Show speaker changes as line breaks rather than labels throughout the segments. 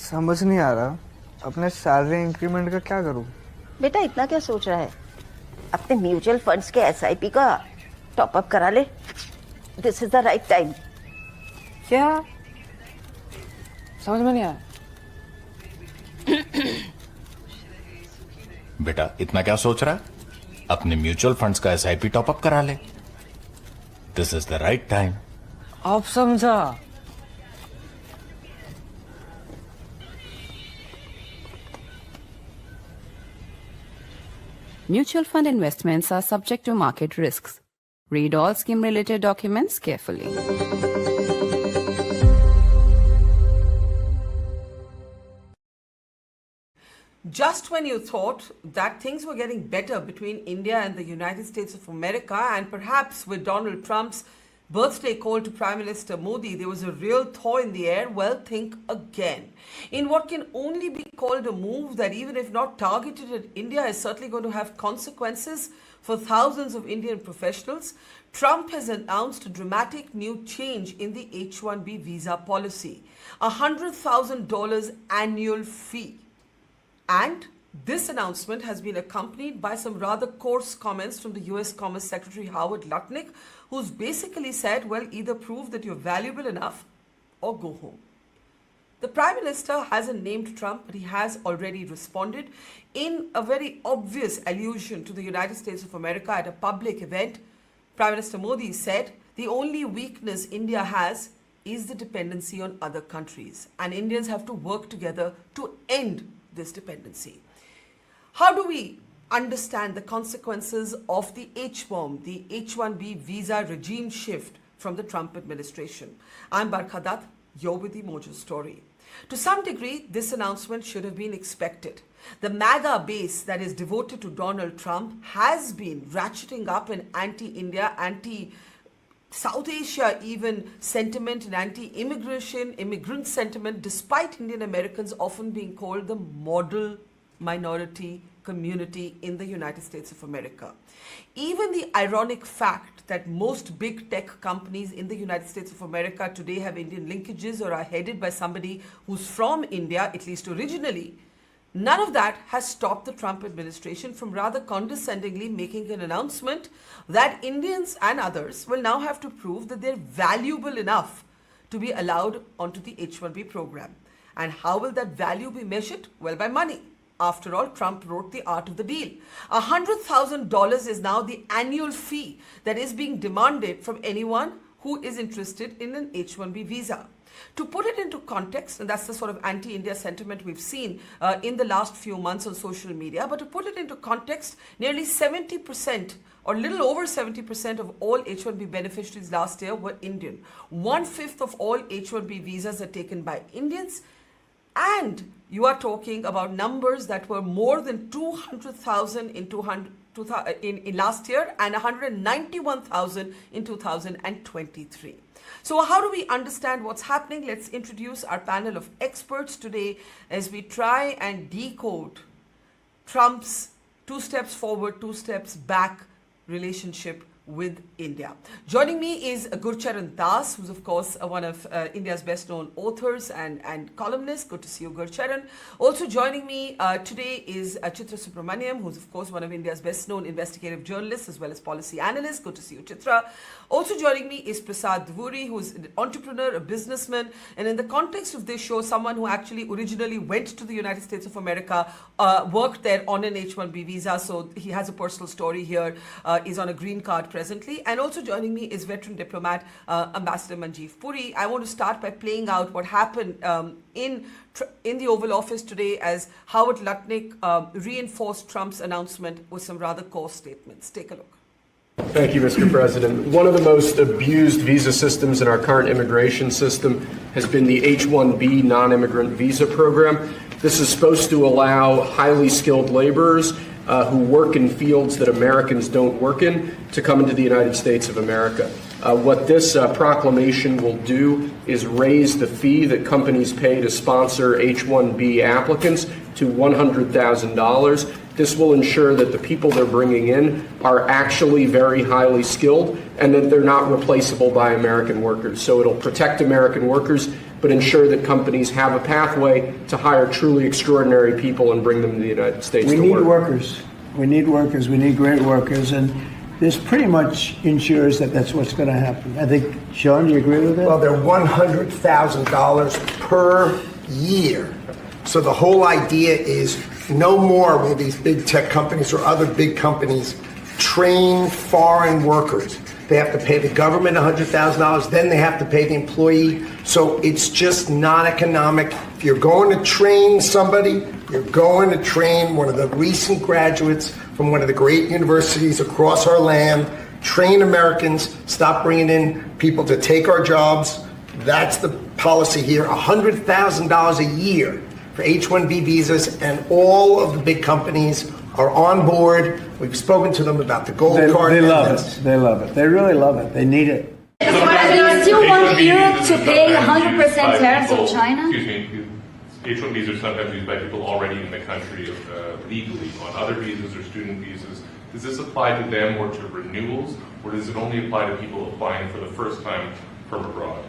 समझ नहीं आ रहा अपने सैलरी इंक्रीमेंट का क्या करूं।
बेटा इतना क्या सोच रहा है, अपने म्यूचुअल फंड्स के एसआईपी का टॉप अप करा ले। This is the right time.
क्या समझ में नहीं आया।
बेटा इतना क्या सोच रहा है, अपने म्यूचुअल फंड्स का एसआईपी टॉप अप करा ले। This is the right time.
आप समझा।
Mutual fund investments are subject to market risks. Read all scheme-related documents carefully.
Just when you thought that things were getting better between India and the United States of America, and perhaps with Donald Trump's birthday call to Prime Minister Modi, there was a real thaw in the air, well, think again. In what can only be called a move that, even if not targeted at India, is certainly going to have consequences for thousands of Indian professionals, Trump has announced a dramatic new change in the H1B visa policy, a $100,000 annual fee. And this announcement has been accompanied by some rather coarse comments from the US Commerce Secretary Howard Lutnick, who's basically said, well, either prove that you're valuable enough or go home. The Prime Minister hasn't named Trump, but he has already responded in a very obvious allusion to the United States of America at a public event. Prime Minister Modi said, the only weakness India has is the dependency on other countries, and Indians have to work together to end this dependency. How do we understand the consequences of the H-bomb, the H1B visa regime shift from the Trump administration? I'm Barkha, you're with the Mojo story. To some degree, this announcement should have been expected. The MAGA base that is devoted to Donald Trump has been ratcheting up an anti-India, anti-South Asia even sentiment and anti-immigration, immigrant sentiment, despite Indian Americans often being called the model minority community in the United States of America. Even the ironic fact that most big tech companies in the United States of America today have Indian linkages or are headed by somebody who's from India, at least originally, none of that has stopped the Trump administration from rather condescendingly making an announcement that Indians and others will now have to prove that they're valuable enough to be allowed onto the H1B program. And how will that value be measured? Well, by money. After all, Trump wrote the art of the deal. $100,000 is now the annual fee that is being demanded from anyone who is interested in an H1B visa. To put it into context, and that's the sort of anti-India sentiment we've seen in the last few months on social media, but to put it into context, nearly 70% or little over 70% of all H1B beneficiaries last year were Indian. 1/5 of all H1B visas are taken by Indians. And you are talking about numbers that were more than 200,000 in last year and 191,000 in 2023. So how do we understand what's happening? Let's introduce our panel of experts today as we try and decode Trump's 2 steps forward, 2 steps back relationship with India. Joining me is Gurcharan Das, who's of course one of India's best known authors and columnists. Good to see you, Gurcharan. Also joining me today is Chitra Subramaniam, who's of course one of India's best known investigative journalists as well as policy analyst. Good to see you, Chitra. Also joining me is Prasad Dvuri, who's an entrepreneur, a businessman, and in the context of this show, someone who actually originally went to the United States of America, worked there on an H1B visa, so he has a personal story here, is on a green card presently. And also joining me is veteran diplomat Ambassador Manjeev Puri. I want to start by playing out what happened in the Oval Office today as Howard Lutnick reinforced Trump's announcement with some rather coarse statements. Take a look.
Thank you, Mr. President. One of the most abused visa systems in our current immigration system has been the H1B non-immigrant visa program. This is supposed to allow highly skilled laborers who work in fields that Americans don't work in to come into the United States of America. What this proclamation will do is raise the fee that companies pay to sponsor H1B applicants to $100,000. This will ensure that the people they're bringing in are actually very highly skilled and that they're not replaceable by American workers. So it'll protect American workers but ensure that companies have a pathway to hire truly extraordinary people and bring them to the United States
We
to
need
work.
workers. We need workers. We need great workers. And this pretty much ensures that that's what's going to happen. I think, Sean, do you agree with that?
Well, they're $100,000 per year. So the whole idea is no more will these big tech companies or other big companies train foreign workers. They have to pay the government $100,000, then they have to pay the employee. So it's just not economic. If you're going to train somebody, you're going to train one of the recent graduates from one of the great universities across our land. Train Americans, stop bringing in people to take our jobs. That's the policy here. $100,000 a year for H1B visas, and all of the big companies are on board. We've spoken to them about the gold card.
They love it. They love it. They really love it. They need it.
They still want Europe to pay 100% tariffs on China?
Excuse me. H1Bs are sometimes used by people already in the country legally on other visas or student visas. Does this apply to them or to renewals, or does it only apply to people applying for the first time from abroad?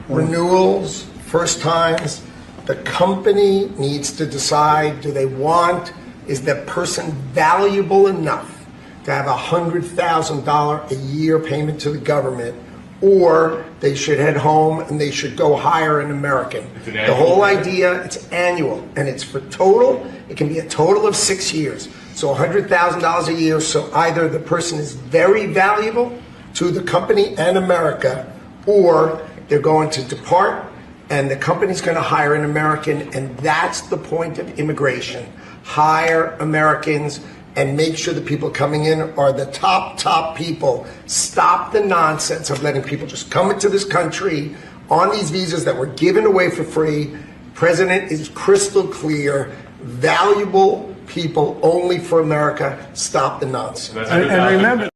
Renewals, first times, the company needs to decide, do they want, is that person valuable enough to have $100,000 a year payment to the government, or they should head home and they should go hire an American. The whole idea, it's annual, and it's for total, it can be a total of 6 years. So $100,000 a year, so either the person is very valuable to the company and America, or they're going to depart and the company's going to hire an American, and that's the point of immigration. Hire Americans and make sure the people coming in are the top people. Stop the nonsense of letting people just come into this country on these visas that were given away for free. President is crystal clear. Valuable people only for America. Stop the nonsense.
And remember,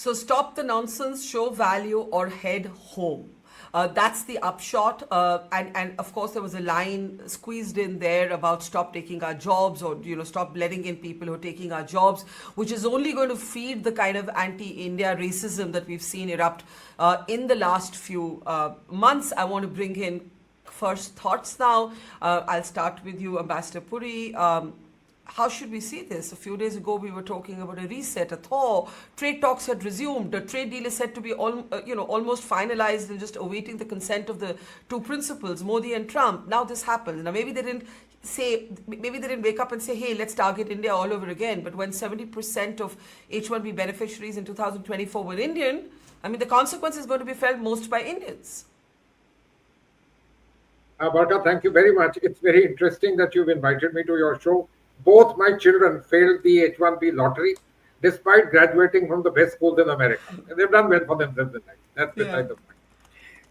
So stop the nonsense, show value, or head home. That's the upshot. And of course, there was a line squeezed in there about stop taking our jobs, or, stop letting in people who are taking our jobs, which is only going to feed the kind of anti-India racism that we've seen erupt in the last few months. I want to bring in first thoughts now. I'll start with you, Ambassador Puri. How should we see this? A few days ago, we were talking about a reset, a thaw. Trade talks had resumed. The trade deal is said to be almost finalized and just awaiting the consent of the two principals, Modi and Trump. Now this happens. Now maybe they didn't wake up and say, hey, let's target India all over again. But when 70% of H1B beneficiaries in 2024 were Indian, the consequence is going to be felt most by Indians.
Barkha, thank you very much. It's very interesting that you've invited me to your show. Both my children failed the H1B lottery despite graduating from the best schools in America. And they've done well for themselves in life. That's the type of thing.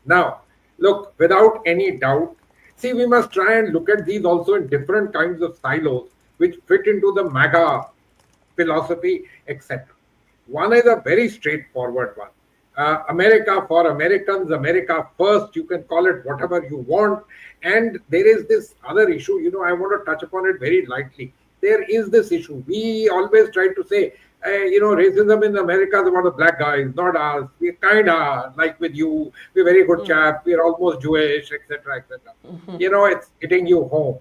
Now, look, without any doubt, see, we must try and look at these also in different kinds of silos which fit into the MAGA philosophy, etc. One is a very straightforward one. America for Americans, America first, you can call it whatever you want. And there is this other issue, I want to touch upon it very lightly. There is this issue. We always try to say, racism in America is about the black guys, not us. We're kind of like with you. We're very good chap. We're almost Jewish, etc., etc. It's hitting you home.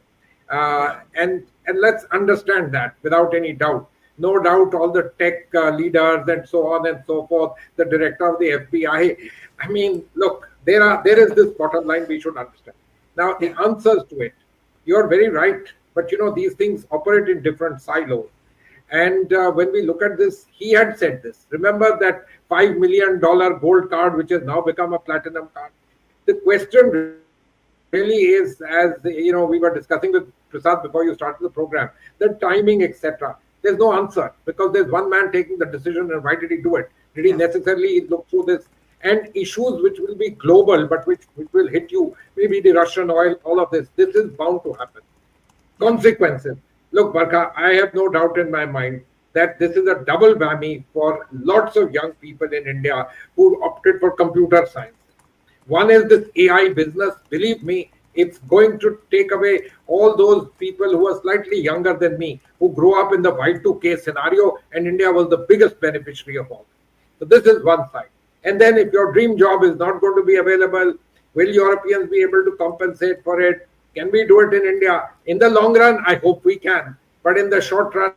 And let's understand that without any doubt. No doubt all the tech leaders and so on and so forth, the director of the FBI. Look, there is this bottom line we should understand. Now, the answers to it, you're very right. But, these things operate in different silos. And when we look at this, he had said this. Remember that $5 million gold card, which has now become a platinum card? The question really is, as we were discussing with Prasad before you started the program, the timing, etc. There's no answer because there's one man taking the decision, and why did he do it? Did he necessarily look through this? And issues which will be global, but which will hit you, maybe the Russian oil, all of this. This is bound to happen. Consequences. Look, Barkha, I have no doubt in my mind that this is a double whammy for lots of young people in India who opted for computer science. One is this AI business. Believe me, it's going to take away all those people who are slightly younger than me, who grew up in the Y2K scenario, and India was the biggest beneficiary of all. So this is one side. And then if your dream job is not going to be available, Will Europeans be able to compensate for it? Can we do it in India? In the long run, I hope we can. But in the short run,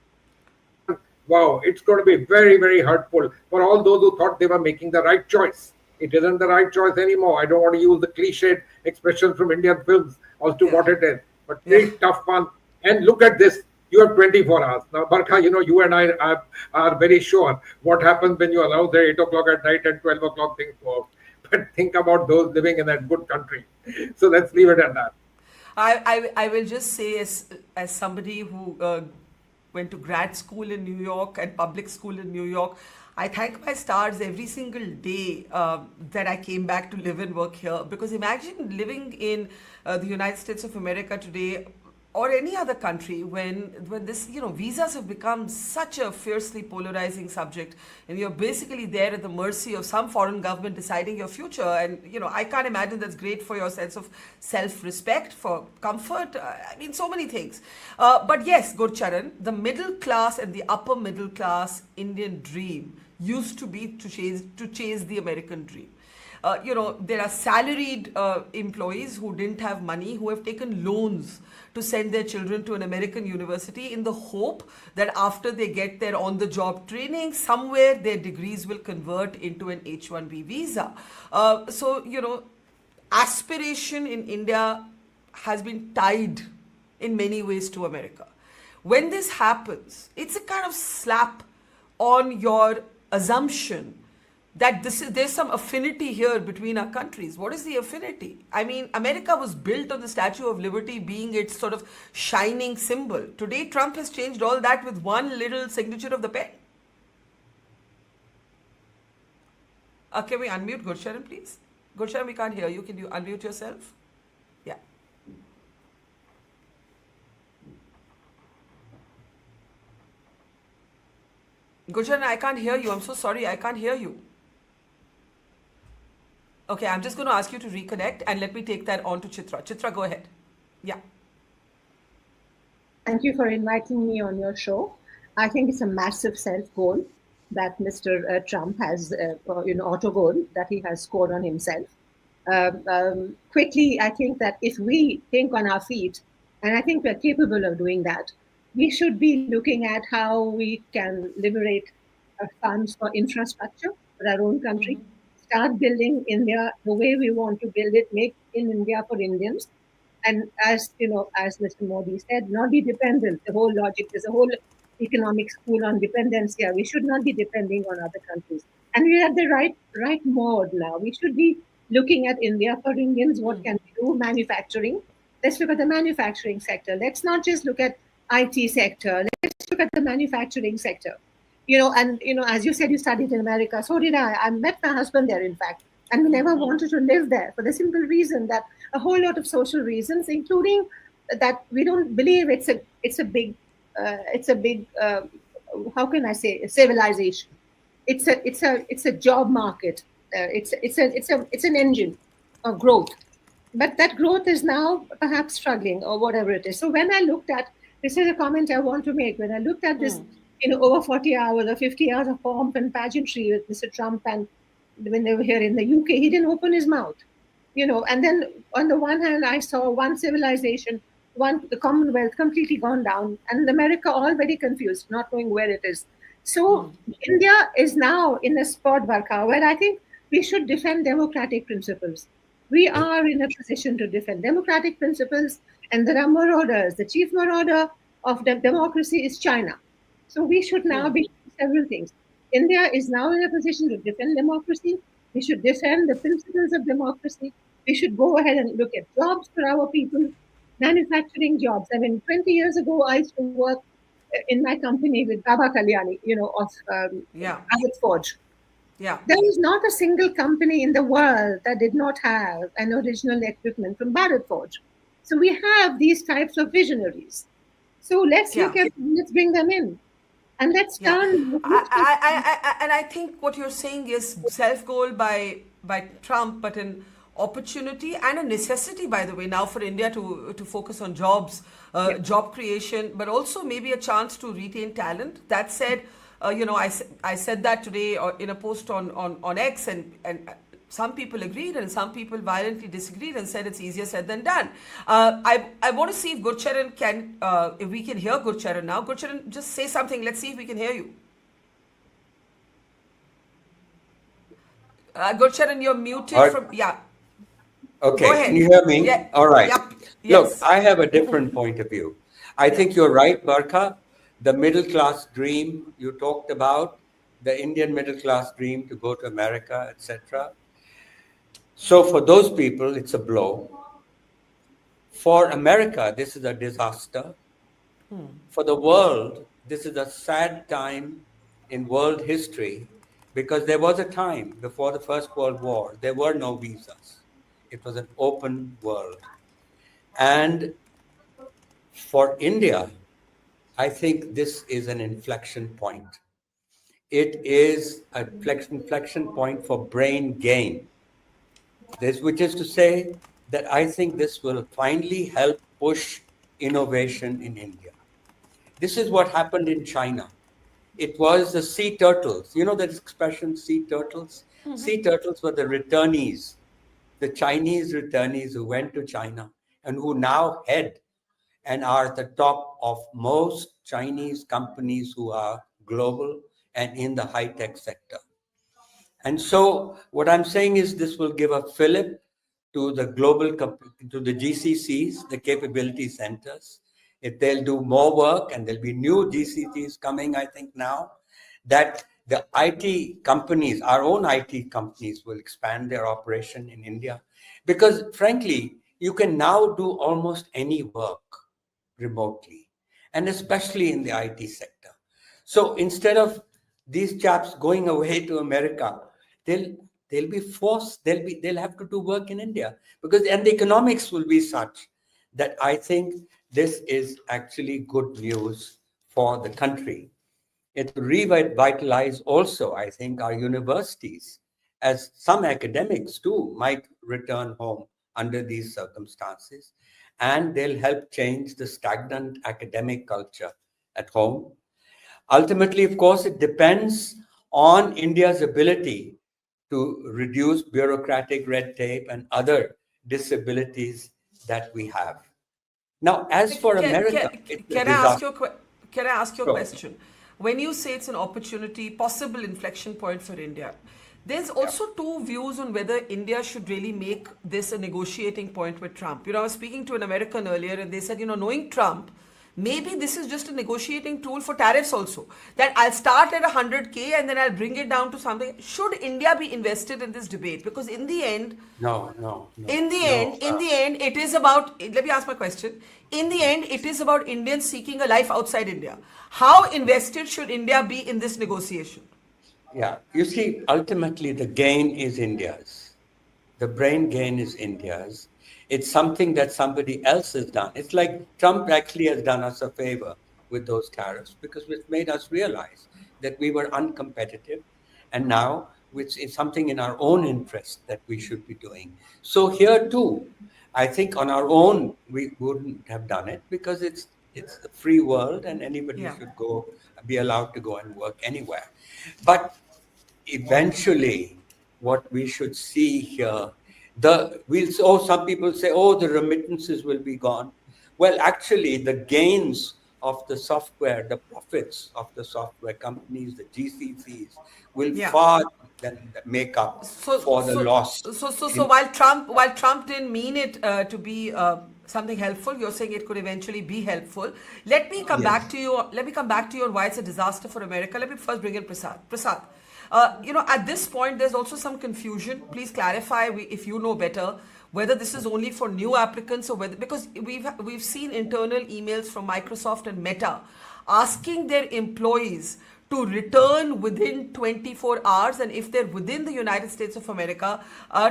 wow, it's going to be very, very hurtful for all those who thought they were making the right choice. It isn't the right choice anymore. I don't want to use the cliched expressions from Indian films as to what it is, but very tough one. And look at this. You have 24 hours. Now, Barkha, you and I are very sure what happens when you allow the 8 o'clock at night and 12 o'clock things go out. But think about those living in that good country. So let's leave it at that.
I will just say, as somebody who went to grad school in New York and public school in New York, I thank my stars every single day that I came back to live and work here. Because imagine living in the United States of America today, or any other country, when this, visas have become such a fiercely polarizing subject, and you're basically there at the mercy of some foreign government deciding your future. And I can't imagine that's great for your sense of self-respect, for comfort. I mean, so many things. But yes, Gurcharan, the middle class and the upper middle class Indian dream used to be to chase the American dream. There are salaried employees who didn't have money, who have taken loans to send their children to an American university in the hope that after they get their on-the-job training, somewhere their degrees will convert into an H1B visa. Aspiration in India has been tied in many ways to America. When this happens, it's a kind of slap on your assumption that there's some affinity here between our countries. What is the affinity? I mean, America was built on the Statue of Liberty being its sort of shining symbol. Today, Trump has changed all that with one little signature of the pen. Can we unmute Gursharan, please? Gursharan, we can't hear you. Can you unmute yourself? Yeah. Gursharan, I can't hear you. I'm so sorry. I can't hear you. Okay, I'm just going to ask you to reconnect, and let me take that on to Chitra. Chitra, go ahead. Yeah.
Thank you for inviting me on your show. I think it's a massive self-goal that Mr. Trump has, auto goal that he has scored on himself. Quickly, I think that if we think on our feet, and I think we're capable of doing that, we should be looking at how we can liberate funds for infrastructure for our own country. Start building India the way we want to build it, make in India for Indians. And as Mr. Modi said, not be dependent. The whole logic, there's a whole economic school on dependence here. We should not be depending on other countries. And we're at the right mode now. We should be looking at India for Indians. What can we do? Manufacturing. Let's look at the manufacturing sector. Let's not just look at IT sector. Let's look at the manufacturing sector. As you said, you studied in America. So did I. I met my husband there, in fact. And we never wanted to live there for the simple reason that a whole lot of social reasons, including that we don't believe it's a big, how can I say, civilization. It's a job market. It's an engine of growth. But that growth is now perhaps struggling or whatever it is. So when I looked at, this is a comment I want to make, when I looked at this, over 40 hours or 50 hours of pomp and pageantry with Mr. Trump, and when they were here in the UK, he didn't open his mouth, and then on the one hand, I saw one civilization, the Commonwealth completely gone down, and America all very confused, not knowing where it is. So India is now in a spot, Barkha, where I think we should defend democratic principles. We are in a position to defend democratic principles, and there are marauders. The chief marauder of the democracy is China. So we should now be several things. India is now in a position to defend democracy. We should defend the principles of democracy. We should go ahead and look at jobs for our people, manufacturing jobs. I mean, 20 years ago, I used to work in my company with Baba Kalyani, of Bharat Forge.
Yeah.
There is not a single company in the world that did not have an original equipment from Bharat Forge. So we have these types of visionaries. So let's bring them in. And let's turn.
And I think what you're saying is self-goal by Trump, but an opportunity and a necessity, by the way, now for India to focus on jobs, job creation, but also maybe a chance to retain talent. That said, I said that today in a post on X, and some people agreed and some people violently disagreed and said it's easier said than done. I want to see if Gurcharan can, if we can hear Gurcharan now. Gurcharan, just say something. Let's see if we can hear you. Gurcharan, you're muted from, yeah.
Okay,
Go ahead.
can you hear me?
Yeah.
All right.
Yep.
Look,
Yes.
I have a different point of view. I think you're right, Barkha. The middle class dream you talked about, the Indian middle class dream to go to America, etc. So for those people, it's a blow. For America, this is a disaster. For the world, this is a sad time in world history because there was a time before the First World War, there were no visas. It was an open world. And for India, I think this is an inflection point. It is a inflection point for brain gain. Which is to say that I think this will finally help push innovation in India. This is what happened in China. It was the sea turtles. You know that expression, sea turtles? Mm-hmm. Sea turtles were the returnees, the Chinese returnees who went to China and who now head and are at the top of most Chinese companies who are global and in the high-tech sector. And so what I'm saying is this will give a fillip to the to the GCCs, the capability centers. If they'll do more work, and there'll be new GCCs coming, I think now, that the IT companies, our own IT companies, will expand their operation in India. Because frankly, you can now do almost any work remotely, and especially in the IT sector. So instead of these chaps going away to America, they'll be forced, they'll have to do work in India, and the economics will be such that I think this is actually good news for the country. It will revitalize also, I think, our universities, as some academics too might return home under these circumstances, and they'll help change the stagnant academic culture at home. Ultimately, of course, it depends on India's ability to reduce bureaucratic red tape and other disabilities that we have. Now, as for America,
can I ask you a question? When you say it's an opportunity, possible inflection point for India, there's also two views on whether India should really make this a negotiating point with Trump. I was speaking to an American earlier and they said, knowing Trump, maybe this is just a negotiating tool for tariffs also. That I'll start at 100K and then I'll bring it down to something. Should India be invested in this debate? Because in the end, in the end, it is about, let me ask my question. In the end, it is about Indians seeking a life outside India. How invested should India be in this negotiation?
Yeah, you see, ultimately the gain is India's. The brain gain is India's. It's something that somebody else has done. It's like Trump actually has done us a favor with those tariffs because it made us realize that we were uncompetitive. And now it's something in our own interest that we should be doing. So here too, I think on our own, we wouldn't have done it because it's a free world and anybody should be allowed to go and work anywhere. But eventually, what we should see here, some people say, the remittances will be gone. Well, actually, the gains of the software, the profits of the software companies, the GCCs, will far than make up for the loss.
So while Trump didn't mean it to be something helpful, you're saying it could eventually be helpful. Let me come back to you. Let me come back to you on why it's a disaster for America. Let me first bring in Prasad. Prasad. At this point, there's also some confusion. Please clarify if you know better whether this is only for new applicants or whether, because we've seen internal emails from Microsoft and Meta asking their employees to return within 24 hours, and if they're within the United States of America,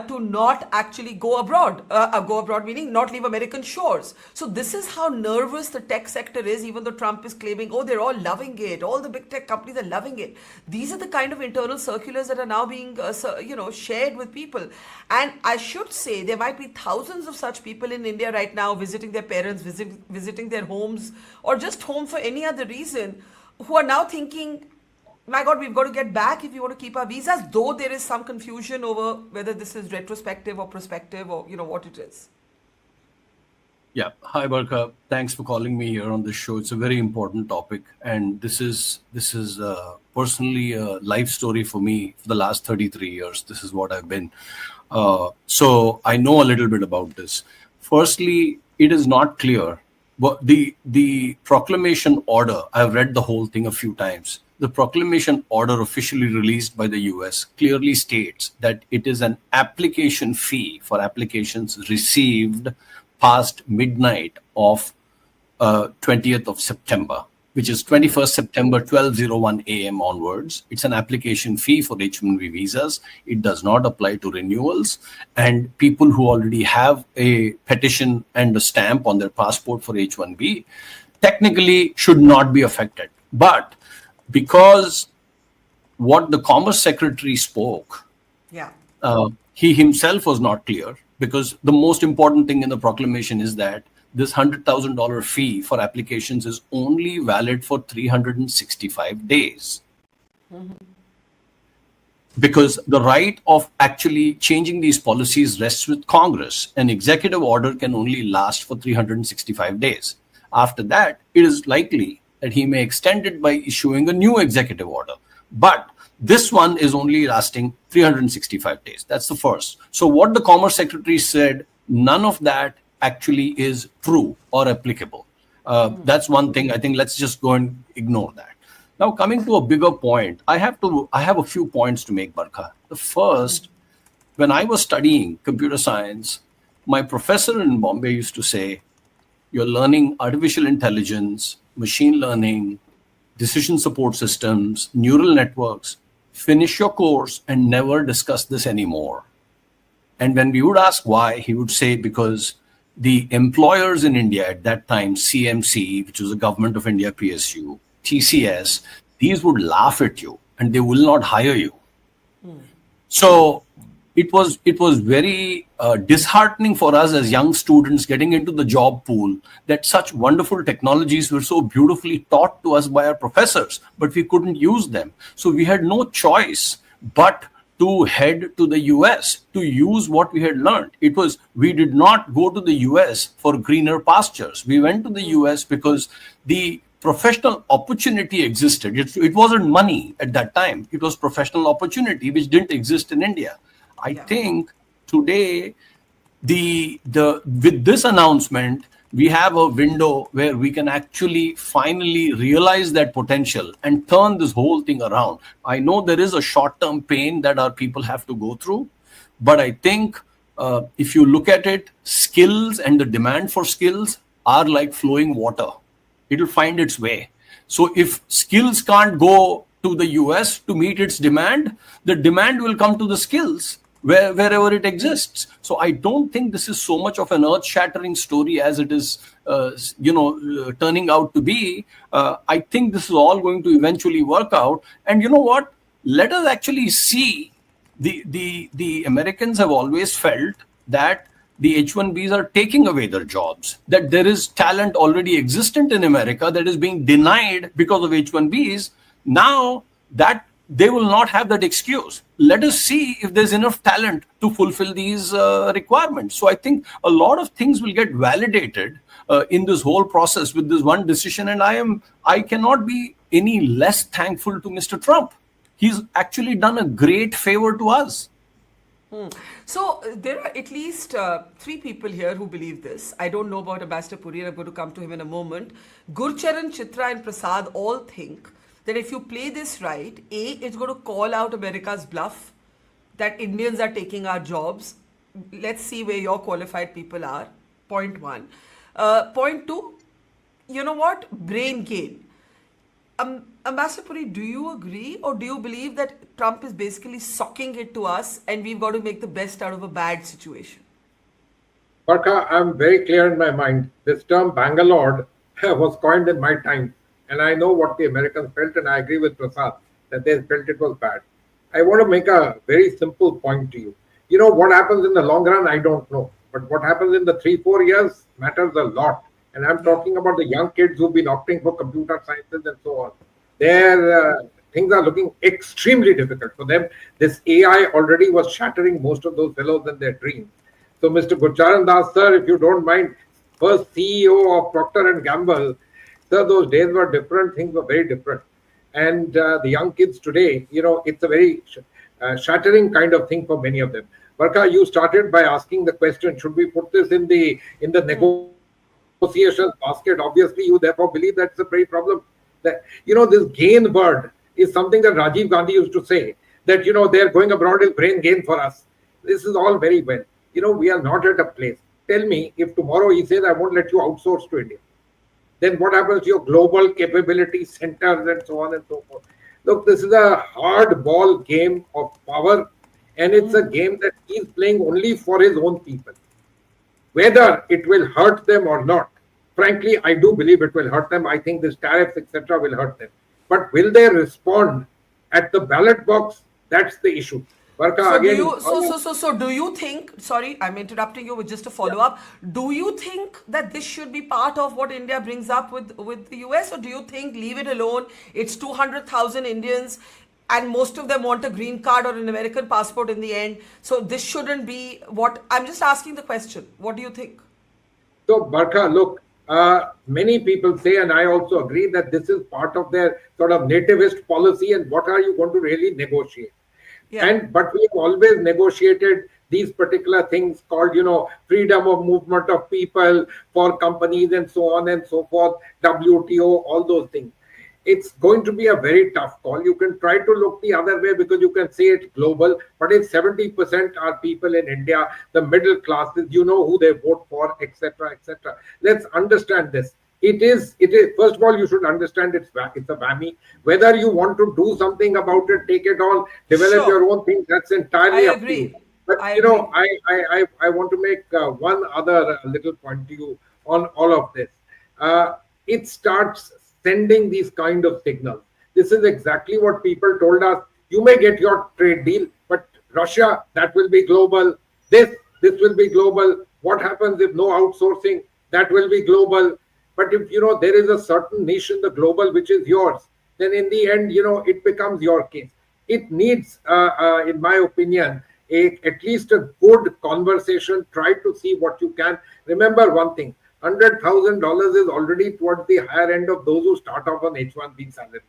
to not actually go abroad. Go abroad meaning not leave American shores. So this is how nervous the tech sector is, even though Trump is claiming, they're all loving it. All the big tech companies are loving it. These are the kind of internal circulars that are now being, shared with people. And I should say there might be thousands of such people in India right now visiting their parents, visiting their homes, or just home for any other reason, who are now thinking, my God, we've got to get back if we want to keep our visas, though there is some confusion over whether this is retrospective or prospective or, what it is.
Yeah. Hi, Barkha. Thanks for calling me here on this show. It's a very important topic. And this is personally a life story for me for the last 33 years. This is what I've been. So I know a little bit about this. Firstly, it is not clear. But the proclamation order, I've read the whole thing a few times. The proclamation order officially released by the US clearly states that it is an application fee for applications received past midnight of 20th of September, which is 21st September, 12:01 a.m. onwards. It's an application fee for H1B visas. It does not apply to renewals. And people who already have a petition and a stamp on their passport for H1B technically should not be affected. But because what the Commerce Secretary spoke, he himself was not clear, because the most important thing in the proclamation is that this $100,000 fee for applications is only valid for 365 days. Because the right of actually changing these policies rests with Congress. An executive order can only last for 365 days. After that, it is likely that he may extend it by issuing a new executive order. But this one is only lasting 365 days. That's the first. So what the Commerce Secretary said, none of that actually is true or applicable. That's one thing. I think let's just go and ignore that. Now, coming to a bigger point, I have a few points to make, Barkha. The first, when I was studying computer science, my professor in Bombay used to say, you're learning artificial intelligence, machine learning, decision support systems, neural networks. Finish your course and never discuss this anymore. And when we would ask why, he would say, because the employers in India at that time, CMC, which was the Government of India PSU, TCS, these would laugh at you and they will not hire you. So it was very disheartening for us as young students getting into the job pool that such wonderful technologies were so beautifully taught to us by our professors, but we couldn't use them. So we had no choice but to head to the US to use what we had learned. We did not go to the US for greener pastures. We went to the US because the professional opportunity existed. It wasn't money at that time. It was professional opportunity, which didn't exist in India. I think today, with this announcement, we have a window where we can actually finally realize that potential and turn this whole thing around. I know there is a short-term pain that our people have to go through, but I think if you look at it, skills and the demand for skills are like flowing water. It'll find its way. So if skills can't go to the US to meet its demand, the demand will come to the skills wherever it exists. So I don't think this is so much of an earth-shattering story as it is, turning out to be. I think this is all going to eventually work out. And you know what? Let us actually see. The Americans have always felt that the H1Bs are taking away their jobs, that there is talent already existent in America that is being denied because of H1Bs. Now that they will not have that excuse. Let us see if there's enough talent to fulfill these requirements. So I think a lot of things will get validated in this whole process with this one decision. And I cannot be any less thankful to Mr. Trump. He's actually done a great favor to us.
So there are at least 3 people here who believe this. I don't know about Ambassador Puri, and I'm going to come to him in a moment. Gurcharan, Chitra and Prasad all think that if you play this right, A, it's going to call out America's bluff, that Indians are taking our jobs. Let's see where your qualified people are. Point 1. Point 2, you know what? Brain gain. Ambassador Puri, do you agree, or do you believe that Trump is basically socking it to us and we've got to make the best out of a bad situation?
Barkha, I'm very clear in my mind. This term Bangalore was coined in my time. And I know what the Americans felt, and I agree with Prasad that they felt it was bad. I want to make a very simple point to you. You know, what happens in the long run, I don't know. But what happens in the 3-4 years matters a lot. And I'm talking about the young kids who've been opting for computer sciences and so on. Their things are looking extremely difficult for them. This AI already was shattering most of those fellows in their dreams. So, Mr. Gurcharan Das, sir, if you don't mind, first CEO of Procter and Gamble, sir, those days were different. Things were very different. And the young kids today, it's a very shattering kind of thing for many of them. Barkha, you started by asking the question: should we put this in the negotiations basket? Obviously, you therefore believe that's a very problem. That this gain word is something that Rajiv Gandhi used to say, that they're going abroad is brain gain for us. This is all very well. We are not at a place. Tell me, if tomorrow he says I won't let you outsource to India, then what happens to your global capability centers and so on and so forth? Look, this is a hard ball game of power, and it's a game that he's playing only for his own people. Whether it will hurt them or not, frankly, I do believe it will hurt them. I think this tariffs, etc., will hurt them. But will they respond at the ballot box? That's the issue. Barkha,
so do you think, sorry, I'm interrupting you with just a follow-up. Do you think that this should be part of what India brings up with the US, or do you think leave it alone? It's 200,000 Indians and most of them want a green card or an American passport in the end. So this shouldn't be what, I'm just asking the question. What do you think?
So Barkha, look, many people say, and I also agree, that this is part of their sort of nativist policy, and what are you going to really negotiate? Yeah. But we have always negotiated these particular things called, freedom of movement of people for companies and so on and so forth, WTO, all those things. It's going to be a very tough call. You can try to look the other way because you can say it's global, but if 70% are people in India, the middle classes, you know who they vote for, etc., etc. Let's understand this. It is. First of all, you should understand it's a whammy. Whether you want to do something about it, take it all, develop your own thing, that's entirely up to you. But I want to make one other little point to you on all of this. It starts sending these kind of signals. This is exactly what people told us. You may get your trade deal, but Russia, that will be global. This will be global. What happens if no outsourcing? That will be global. But if there is a certain niche in the global which is yours, then in the end, it becomes your case. It needs, in my opinion, at least a good conversation. Try to see what you can. Remember one thing: $100,000 is already towards the higher end of those who start off on H1B salary.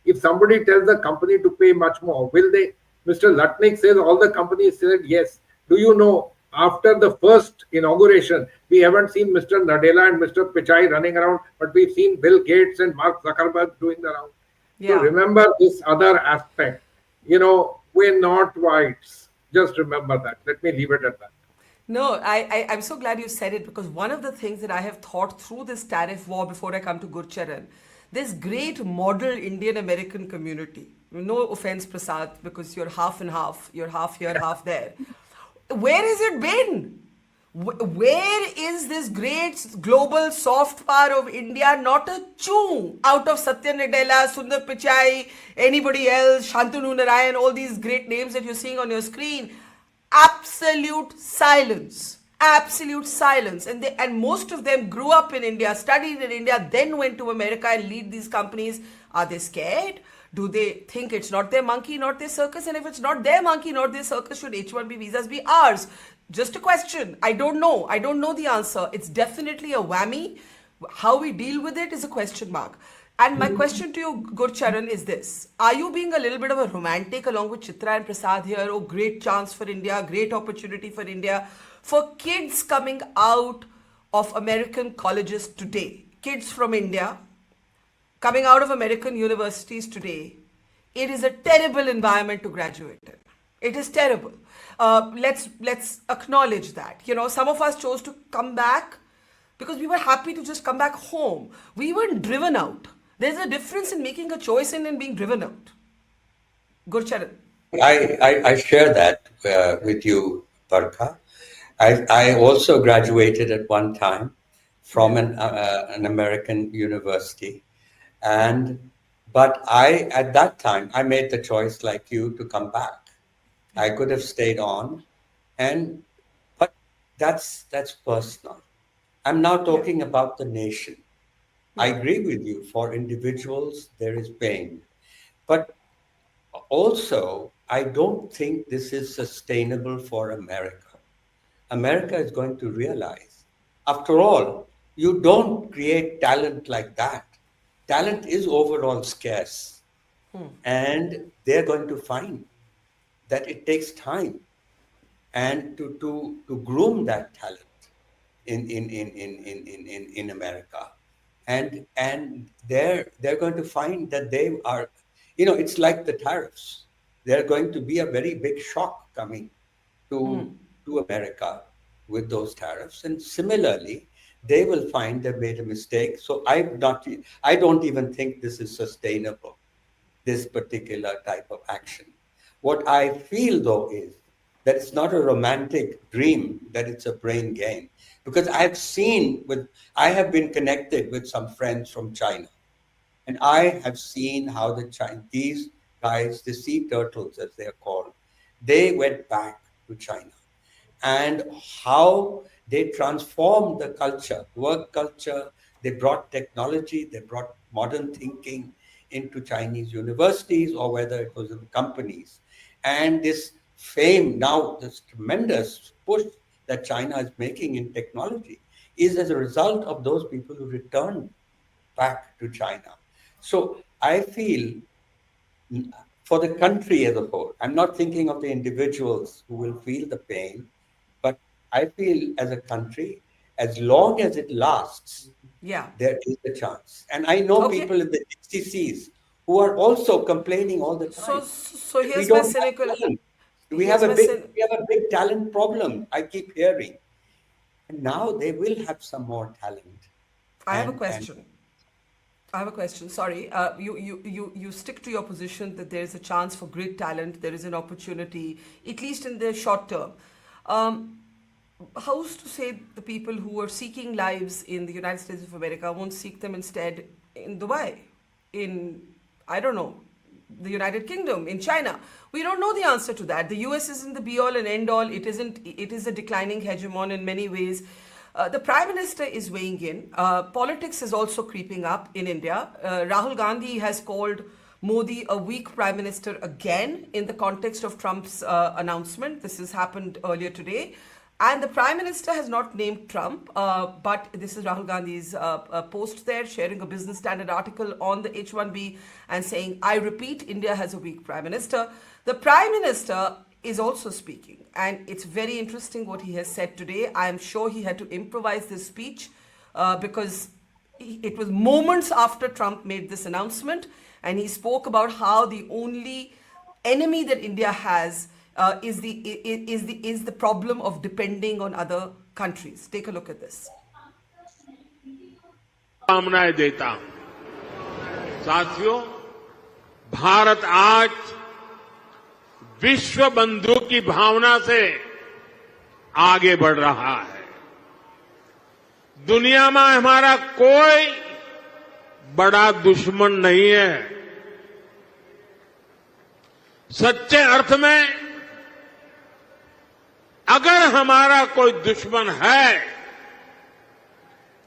If somebody tells the company to pay much more, will they? Mr. Lutnick says all the companies said yes. Do you know? After the first inauguration, we haven't seen Mr. Nadella and Mr. Pichai running around, but we've seen Bill Gates and Mark Zuckerberg doing the round. Yeah. So remember this other aspect. We're not whites. Just remember that. Let me leave it at that.
No, I'm so glad you said it, because one of the things that I have thought through this tariff war before I come to Gurcharan, this great model Indian American community, no offense, Prasad, because you're half and half, you're half here, half there. Where has it been? Where is this great global soft power of India? Not a choo out of Satya Nadella, Sundar Pichai, anybody else, Shantanu Narayan, all these great names that you're seeing on your screen. Absolute silence. Absolute silence. And most of them grew up in India, studied in India, then went to America and lead these companies. Are they scared? Do they think it's not their monkey, not their circus? And if it's not their monkey, not their circus, should H1B visas be ours? Just a question. I don't know. I don't know the answer. It's definitely a whammy. How we deal with it is a question mark. And my question to you, Gurcharan, is this. Are you being a little bit of a romantic along with Chitra and Prasad here? Oh, great chance for India, great opportunity for India. For kids coming out of American colleges today, kids from India, coming out of American universities today, it is a terrible environment to graduate in. It is terrible. Let's acknowledge that. Some of us chose to come back because we were happy to just come back home. We weren't driven out. There's a difference in making a choice and being driven out. Gurcharan.
I share that with you, Barkha. I also graduated at one time from an American university. But at that time, I made the choice like you to come back. I could have stayed on, but that's personal. I'm now talking about the nation. I agree with you. For individuals, there is pain. But also, I don't think this is sustainable for America. America is going to realize, after all, you don't create talent like that. Talent is overall scarce. And they're going to find that it takes time and to groom that talent in America. And they're going to find that they are, it's like the tariffs. They're going to be a very big shock coming to America with those tariffs. And similarly, they will find they made a mistake. So I don't even think this is sustainable, this particular type of action. What I feel though is that it's not a romantic dream, that it's a brain game. Because I have been connected with some friends from China, and I have seen how these guys, the sea turtles as they're called, they went back to China, and how they transformed the culture, work culture. They brought technology, they brought modern thinking into Chinese universities, or whether it was in companies. And this fame now, this tremendous push that China is making in technology is as a result of those people who returned back to China. So I feel for the country as a whole, I'm not thinking of the individuals who will feel the pain, but I feel as a country, as long as it lasts, there is a chance. And I know people in the GCCs who are also complaining all the time.
So here's my cynical.
We have a big talent problem, I keep hearing. And now they will have some more talent.
I have a question. Sorry. You stick to your position that there is a chance for great talent, there is an opportunity, at least in the short term. How's to say the people who are seeking lives in the United States of America won't seek them instead in Dubai, in, I don't know, the United Kingdom, in China? We don't know the answer to that. The US isn't the be-all and end-all. It is a declining hegemon in many ways. The Prime Minister is weighing in. Politics is also creeping up in India. Rahul Gandhi has called Modi a weak Prime Minister again in the context of Trump's announcement. This has happened earlier today. And the Prime Minister has not named Trump, but this is Rahul Gandhi's post there, sharing a Business Standard article on the H1B and saying, I repeat, India has a weak Prime Minister. The Prime Minister is also speaking, and it's very interesting what he has said today. I am sure he had to improvise this speech because it was moments after Trump made this announcement, and he spoke about how the only enemy that India has is the problem of depending on other countries. Take a look at this.
शुभकामनाएं देता हूं। साथियों, भारत आज विश्व बंधु की भावना से आगे बढ़ रहा है। दुनिया में हमारा कोई बड़ा दुश्मन नहीं है। सच्चे अर्थ में अगर हमारा कोई दुश्मन है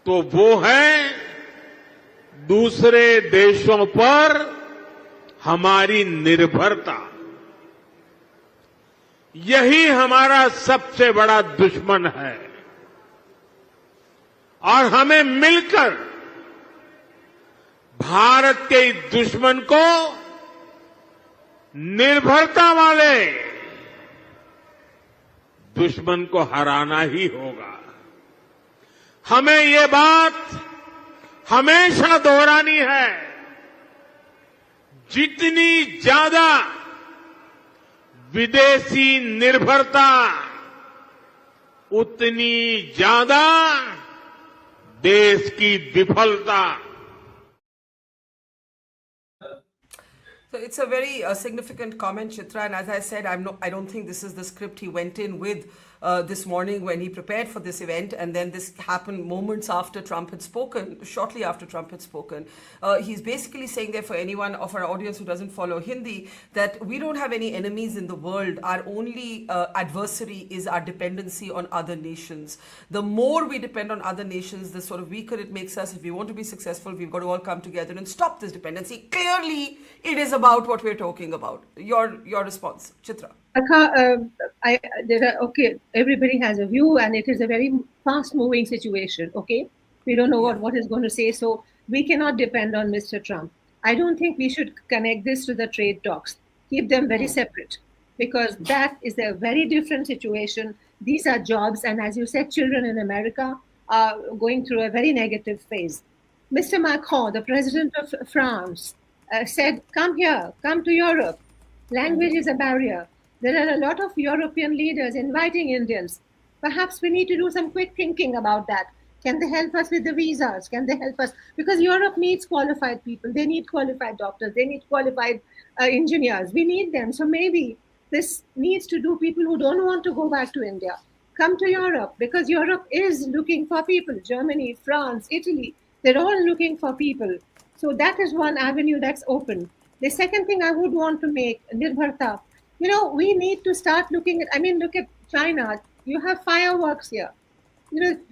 तो वो है दूसरे देशों पर हमारी निर्भरता। यही हमारा सबसे बड़ा दुश्मन है और हमें मिलकर भारत के इस दुश्मन को निर्भरता वाले दुश्मन को हराना ही होगा। हमें ये बात हमेशा दोहरानी है, जितनी ज्यादा विदेशी निर्भरता उतनी ज्यादा देश की विफलता।
So it's a very significant comment, Chitra, and as I said, I don't think this is the script he went in with. this morning when he prepared for this event, and then this happened moments after Trump had spoken, shortly after Trump had spoken. He's basically saying there, for anyone of our audience who doesn't follow Hindi, that we don't have any enemies in the world. Our only adversary is our dependency on other nations. The more we depend on other nations, the sort of weaker it makes us. If we want to be successful, we've got to all come together and stop this dependency. Clearly, it is about what we're talking about. Your response, Chitra.
Okay, everybody has a view, and it is a very fast-moving situation. Okay, we don't know what he's going to say, so we cannot depend on Mr. Trump. I don't think we should connect this to the trade talks. Keep them very separate, because that is a very different situation. These are jobs, and as you said, children in America are going through a very negative phase. Mr. Macron, the president of France, said, come here, come to Europe. Language is a barrier. There are a lot of European leaders inviting Indians. Perhaps we need to do some quick thinking about that. Can they help us with the visas? Can they help us? Because Europe needs qualified people. They need qualified doctors. They need qualified engineers. We need them. So maybe this needs to do people who don't want to go back to India. Come to Europe, because Europe is looking for people. Germany, France, Italy, they're all looking for people. So that is one avenue that's open. The second thing I would want to make, Nirbharta, we need to start looking at, look at China. You have fireworks here.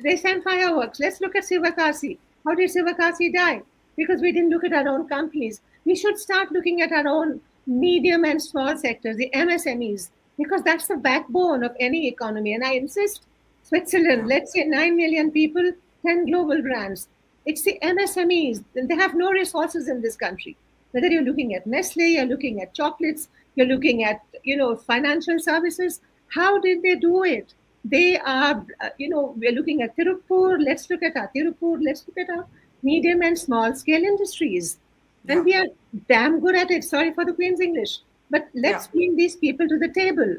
They send fireworks. Let's look at Sivakasi. How did Sivakasi die? Because we didn't look at our own companies. We should start looking at our own medium and small sectors, the MSMEs, because that's the backbone of any economy. And I insist, Switzerland, let's say 9 million people, 10 global brands. It's the MSMEs. They have no resources in this country. Whether you're looking at Nestle, you're looking at chocolates, you're looking at, financial services. How did they do it? They are, we're looking at Tirupur. Let's look at our Tirupur. Let's look at our medium and small scale industries. And we are damn good at it. Sorry for the Queen's English. But let's bring these people to the table.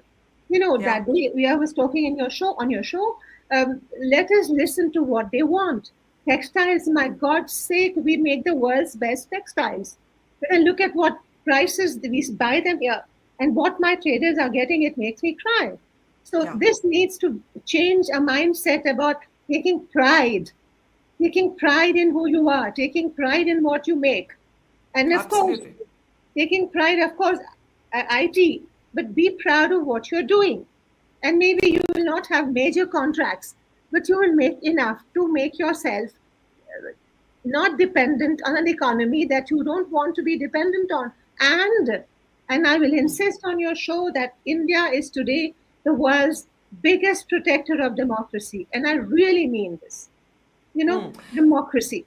That day I was talking on your show, let us listen to what they want. Textiles, my God's sake, we make the world's best textiles. When I look at what prices we buy them here and what my traders are getting, it makes me cry. So this needs to change a mindset about taking pride in who you are, taking pride in what you make. And of course, taking pride, IT, but be proud of what you're doing. And maybe you will not have major contracts, but you will make enough to make yourself not dependent on an economy that you don't want to be dependent on. And I will insist on your show that India is today the world's biggest protector of democracy. And I really mean this. Democracy.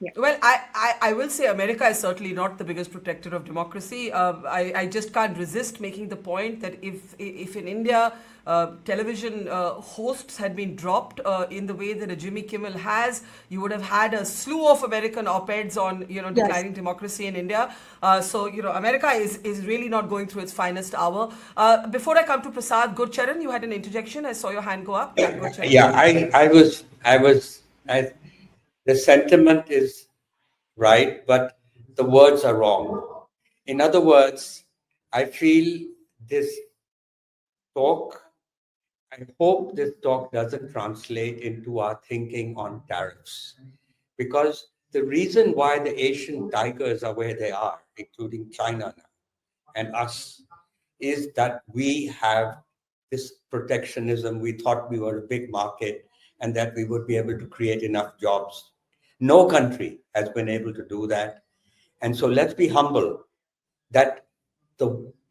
Yeah.
Well, I will say America is certainly not the biggest protector of democracy. I just can't resist making the point that if in India television hosts had been dropped in the way that a Jimmy Kimmel has, you would have had a slew of American op-eds on declining democracy in India. So America is really not going through its finest hour. Before I come to Prasad, Gurcharan, you had an interjection. I saw your hand go up.
The sentiment is right, but the words are wrong. In other words, I feel this talk, I hope this talk doesn't translate into our thinking on tariffs. Because the reason why the Asian tigers are where they are, including China now, and us, is that we have this protectionism. We thought we were a big market and that we would be able to create enough jobs. No country has been able to do that. And so let's be humble that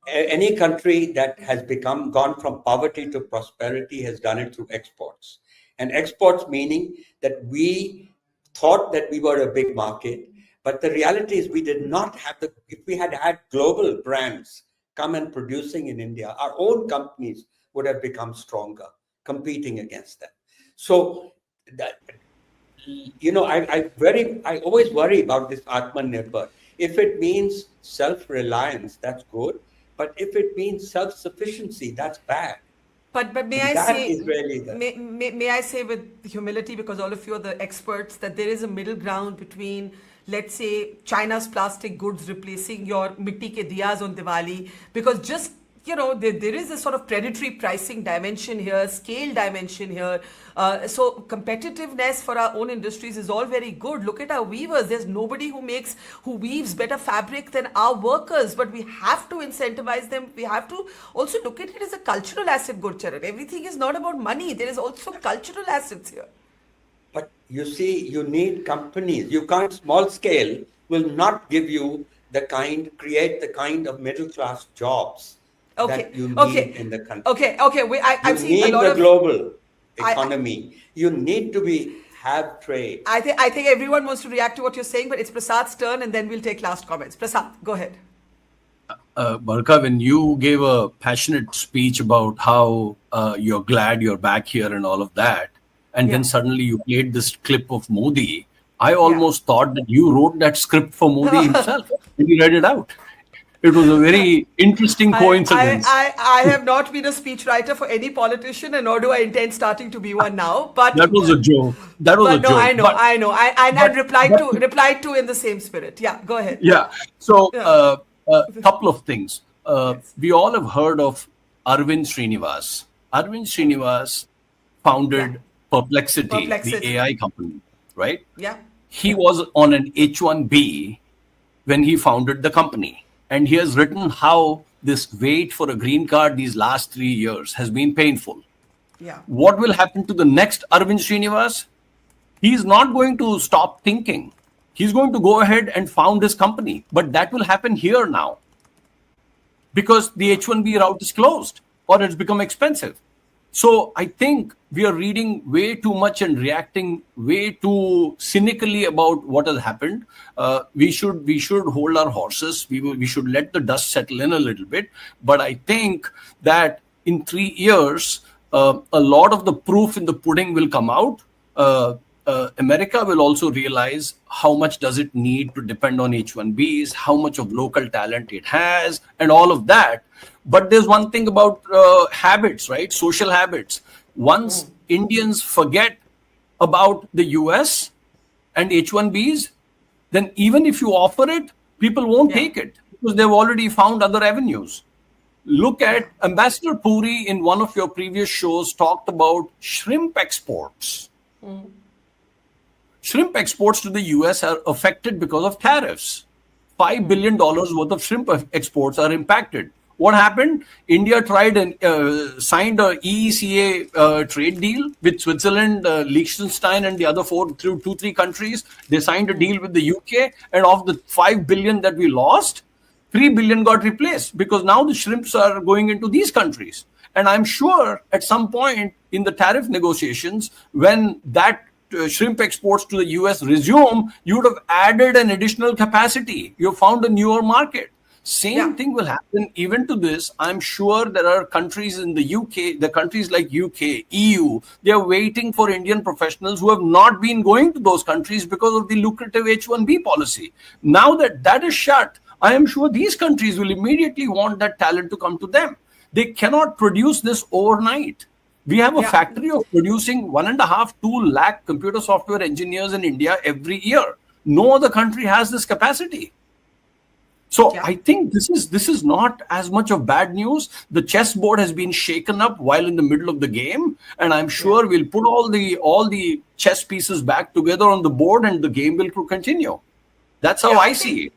any country that has gone from poverty to prosperity has done it through exports. And exports meaning that we thought that we were a big market, but the reality is we did not have if we had had global brands come and producing in India, our own companies would have become stronger, competing against them. So that, I always worry about this Aatmanirbhar. If it means self-reliance, that's good. But if it means self-sufficiency, that's bad.
But may I say, may I say with humility, because all of you are the experts, that there is a middle ground between, let's say, China's plastic goods replacing your mitti ke diyas on Diwali, because just there is a sort of predatory pricing dimension here, scale dimension here. So competitiveness for our own industries is all very good. Look at our weavers. There's nobody who weaves better fabric than our workers, but we have to incentivize them. We have to also look at it as a cultural asset, Gurcharan. Everything is not about money. There is also cultural assets here.
But you see, you need companies. You can't, small scale will not give you create the kind of middle class jobs that you need in the country.
I've seen
a lot of global economy. You need to have trade.
I think everyone wants to react to what you're saying, but it's Prasad's turn, and then we'll take last comments. Prasad, go ahead.
Barkha, when you gave a passionate speech about how you're glad you're back here and all of that, and then suddenly you played this clip of Modi, I almost thought that you wrote that script for Modi himself and he read it out. It was a very interesting coincidence.
I have not been a speechwriter for any politician, and nor do I intend starting to be one now. But
that was a joke. That was a joke.
I know. I replied to in the same spirit. Yeah, go ahead.
Yeah. So a couple of things. We all have heard of Arvind Srinivas. Arvind Srinivas founded Perplexity, the AI company, right?
Yeah.
He was on an H1B when he founded the company. And he has written how this wait for a green card these last 3 years has been painful.
Yeah.
What will happen to the next Arvind Srinivas? He's not going to stop thinking. He's going to go ahead and found his company. But that will happen here now. Because the H1B route is closed or it's become expensive. So I think we are reading way too much and reacting way too cynically about what has happened. We should hold our horses. We should let the dust settle in a little bit. But I think that in 3 years, a lot of the proof in the pudding will come out. America will also realize how much does it need to depend on H1Bs, how much of local talent it has, and all of that. But there's one thing about habits, right? Social habits. Once Indians forget about the US and H1Bs, then even if you offer it, people won't take it because they've already found other avenues. Look at Ambassador Puri in one of your previous shows talked about shrimp exports. Shrimp exports to the US are affected because of tariffs. $5 billion worth of shrimp exports are impacted. What happened? India tried and signed a EECA trade deal with Switzerland, Liechtenstein, and the other 2-3 countries. They signed a deal with the UK, and of the 5 billion that we lost, 3 billion got replaced because now the shrimps are going into these countries. And I'm sure at some point in the tariff negotiations, when that shrimp exports to the US resume, you would have added an additional capacity. You found a newer market. Same thing will happen even to this. I'm sure there are countries in the UK, the countries like UK, EU, they are waiting for Indian professionals who have not been going to those countries because of the lucrative H1B policy. Now that that is shut, I am sure these countries will immediately want that talent to come to them. They cannot produce this overnight. We have a factory of producing 1.5-2 lakh computer software engineers in India every year. No other country has this capacity. So I think this is not as much of bad news. The chessboard has been shaken up while in the middle of the game, and I'm sure we'll put all the chess pieces back together on the board, and the game will continue. That's how I see it.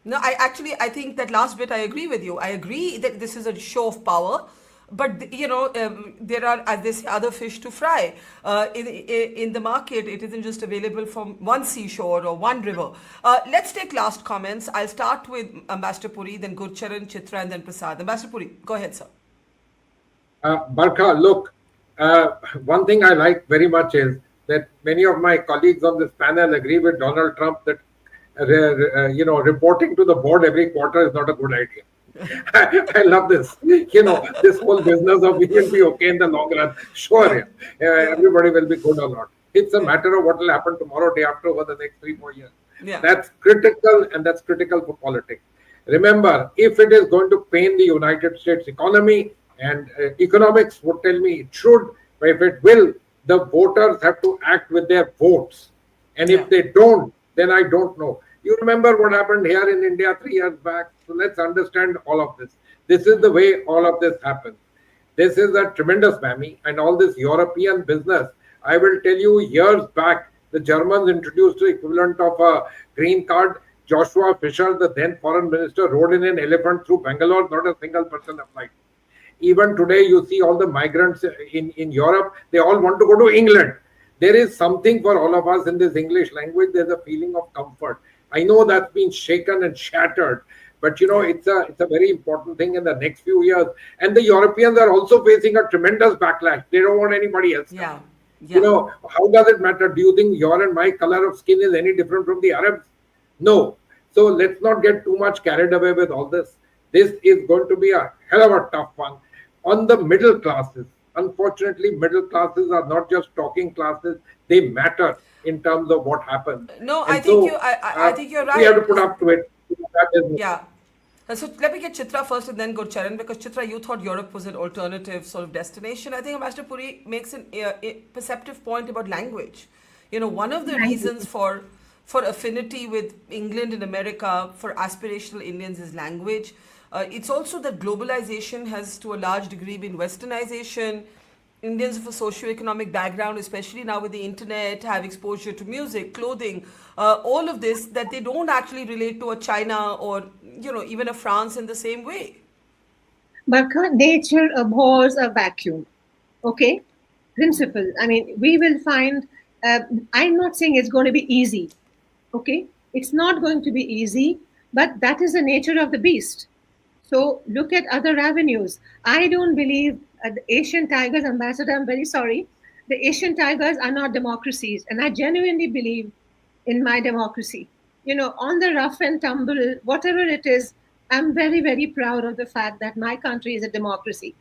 No, I think that last bit I agree with you. I agree that this is a show of power. But there are, as they say, other fish to fry. In the market, it isn't just available from one seashore or one river. Let's take last comments. I'll start with Ambassador Puri, then Gurcharan, Chitra, and then Prasad. Ambassador Puri, go ahead, sir.
Barkha, look, one thing I like very much is that many of my colleagues on this panel agree with Donald Trump that reporting to the board every quarter is not a good idea. I love this. This whole business of we will be okay in the long run. Sure, everybody will be good or not. It's a matter of what will happen tomorrow, day after, over the next 3-4 years. That's critical, and that's critical for politics. Remember, if it is going to pain the United States economy, and economics would tell me it should, but if it will, the voters have to act with their votes. And if they don't, then I don't know. You remember what happened here in India 3 years back. So let's understand all of this. This is the way all of this happens. This is a tremendous whammy, and all this European business. I will tell you, years back, the Germans introduced the equivalent of a green card. Joshua Fisher, the then foreign minister, rode in an elephant through Bangalore. Not a single person applied. Even today, you see all the migrants in Europe, they all want to go to England. There is something for all of us in this English language. There's a feeling of comfort. I know that's been shaken and shattered, but it's a very important thing in the next few years. And the Europeans are also facing a tremendous backlash. They don't want anybody else.
Yeah.
How does it matter? Do you think your and my color of skin is any different from the Arabs? No. So let's not get too much carried away with all this. This is going to be a hell of a tough one on the middle classes. Unfortunately, middle classes are not just talking classes; they matter in terms of what happens.
No,
And
I think
so,
I think you're right.
We have to put up to it.
Yeah. So let me get Chitra first and then go Charan, because Chitra, you thought Europe was an alternative sort of destination. I think Ambassador Puri makes a perceptive point about language. One of the reasons for affinity with England and America for aspirational Indians is language. It's also that globalization has to a large degree been westernization. Indians of a socio-economic background, especially now with the internet, have exposure to music, clothing, all of this, that they don't actually relate to a China or, even a France in the same way.
Barkha, nature abhors a vacuum. Okay? Principle. I mean, we will find, I'm not saying it's going to be easy. Okay? It's not going to be easy, but that is the nature of the beast. So look at other avenues. I don't believe the Asian tigers, Ambassador, I'm very sorry. The Asian tigers are not democracies. And I genuinely believe in my democracy. On the rough and tumble, whatever it is, I'm very, very proud of the fact that my country is a democracy.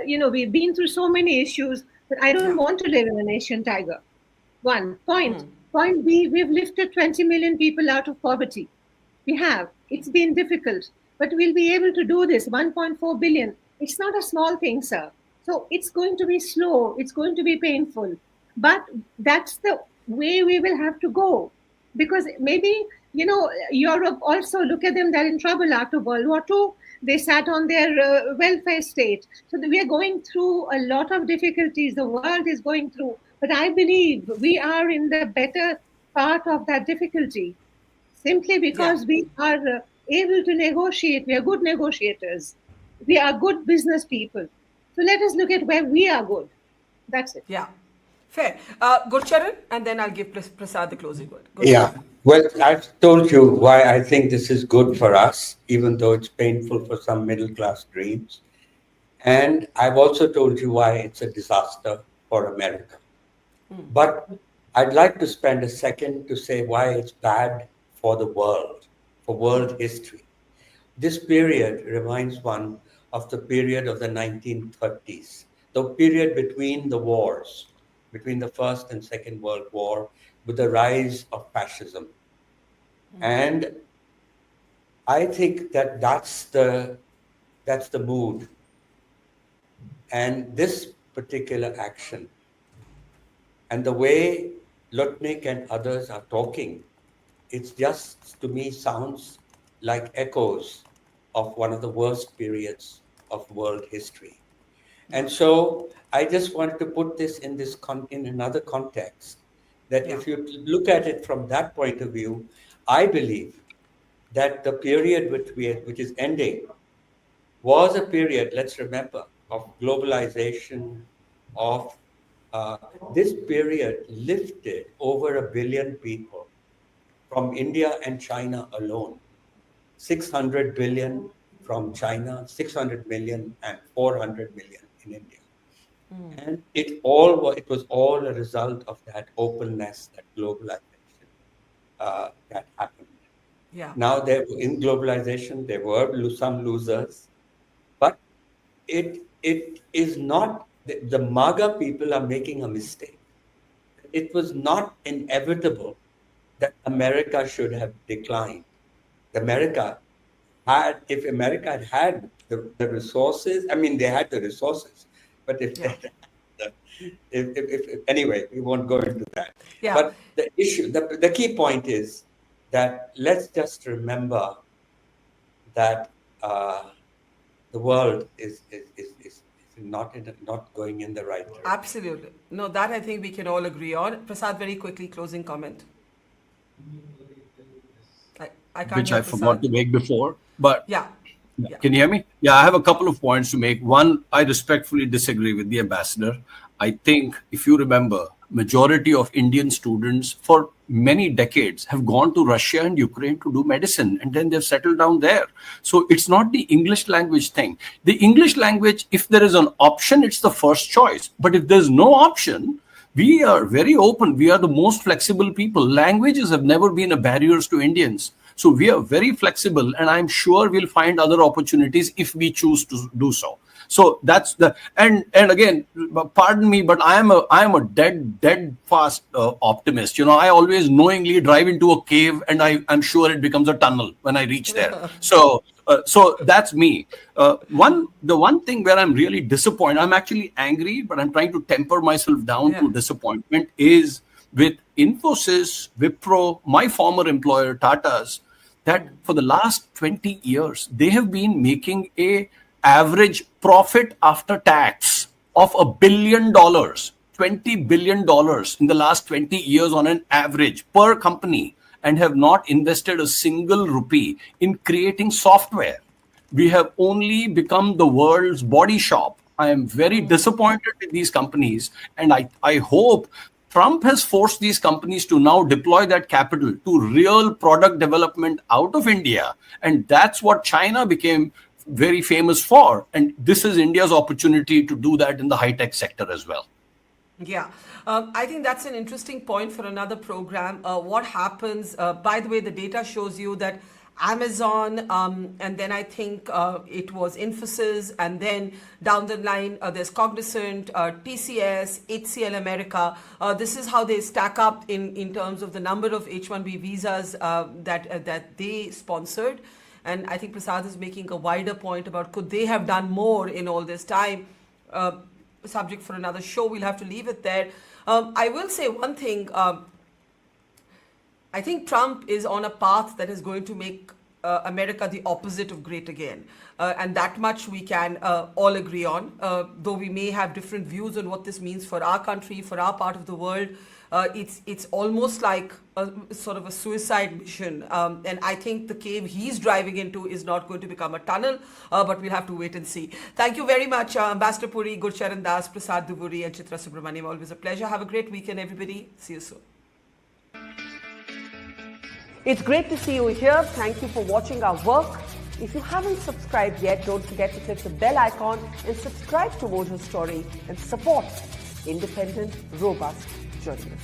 We've been through so many issues, but I don't want to live in an Asian tiger. One point. Point B, we've lifted 20 million people out of poverty. We have. It's been difficult. But we'll be able to do this, 1.4 billion. It's not a small thing, sir. So it's going to be slow. It's going to be painful. But that's the way we will have to go. Because maybe, Europe also, look at them, they're in trouble after World War II. They sat on their welfare state. So we are going through a lot of difficulties. The world is going through. But I believe we are in the better part of that difficulty. Simply because we are able to negotiate. We are good negotiators. We are good business people. So let us look at where we are good. That's it.
Yeah. Fair. Gurcharan, and then I'll give Prasad the closing word.
Well, I've told you why I think this is good for us, even though it's painful for some middle class dreams. And I've also told you why it's a disaster for America. But I'd like to spend a second to say why it's bad for the world, for world history. This period reminds one of the period of the 1930s, the period between the wars, between the First and Second World War, with the rise of fascism. And I think that that's the mood. And this particular action and the way Lutnick and others are talking, it's just, to me, sounds like echoes of one of the worst periods of world history. And so I just wanted to put this in another context, that if you look at it from that point of view, I believe that the period which is ending was a period, let's remember, of globalization, of this period lifted over 1 billion people from India and China alone. 600 billion from China, 600 million and 400 million in India. And it was all a result of that openness, that globalization that happened. Now, in globalization, there were some losers, but it is not, the MAGA people are making a mistake. It was not inevitable that America should have declined. If America had had the resources, I mean, they had the resources, but anyway, we won't go into that. But the issue, the key point is that let's just remember that the the world is not going in the right direction.
Absolutely. No, that I think we can all agree on. Prasad, very quickly, closing comment. I can't
Which
hear
I
Prasad.
forgot to make before, but
Yeah.
Can you hear me? Yeah, I have a couple of points to make. One, I respectfully disagree with the ambassador. I think, if you remember, majority of Indian students for many decades have gone to Russia and Ukraine to do medicine, and then they've settled down there. So it's not the English language thing. The English language, if there is an option, it's the first choice. But if there's no option, we are very open. We are the most flexible people. Languages have never been a barrier to Indians. So we are very flexible, and I'm sure we'll find other opportunities if we choose to do so. So that's the and again, pardon me, but I am a dead fast optimist. I always knowingly drive into a cave, and I'm sure it becomes a tunnel when I reach there. So that's me. The one thing where I'm really disappointed, I'm actually angry, but I'm trying to temper myself down to disappointment, is with Infosys, Wipro, my former employer, Tata's, that for the last 20 years, they have been making a average profit after tax of $1 billion, $20 billion in the last 20 years on an average per company, and have not invested a single rupee in creating software. We have only become the world's body shop. I am very disappointed with these companies, and I hope Trump has forced these companies to now deploy that capital to real product development out of India. And that's what China became very famous for. And this is India's opportunity to do that in the high-tech sector as well.
Yeah, I think that's an interesting point for another program. What happens, by the way, the data shows you that Amazon, and then I think it was Infosys, and then down the line there's Cognizant, TCS, HCL America. This is how they stack up in terms of the number of H1B visas that they sponsored. And I think Prasad is making a wider point about could they have done more in all this time. Subject for another show, we'll have to leave it there. I will say one thing. I think Trump is on a path that is going to make America the opposite of great again. And that much we can all agree on, though we may have different views on what this means for our country, for our part of the world. It's almost like a sort of a suicide mission. And I think the cave he's driving into is not going to become a tunnel, but we'll have to wait and see. Thank you very much, Ambassador Puri, Gurcharan Das, Prasad Duburi, and Chitra Subramaniam. Always a pleasure. Have a great weekend, everybody. See you soon.
It's great to see you here. Thank you for watching our work. If you haven't subscribed yet, don't forget to click the bell icon and subscribe to Mojo Story and support independent, robust journalism.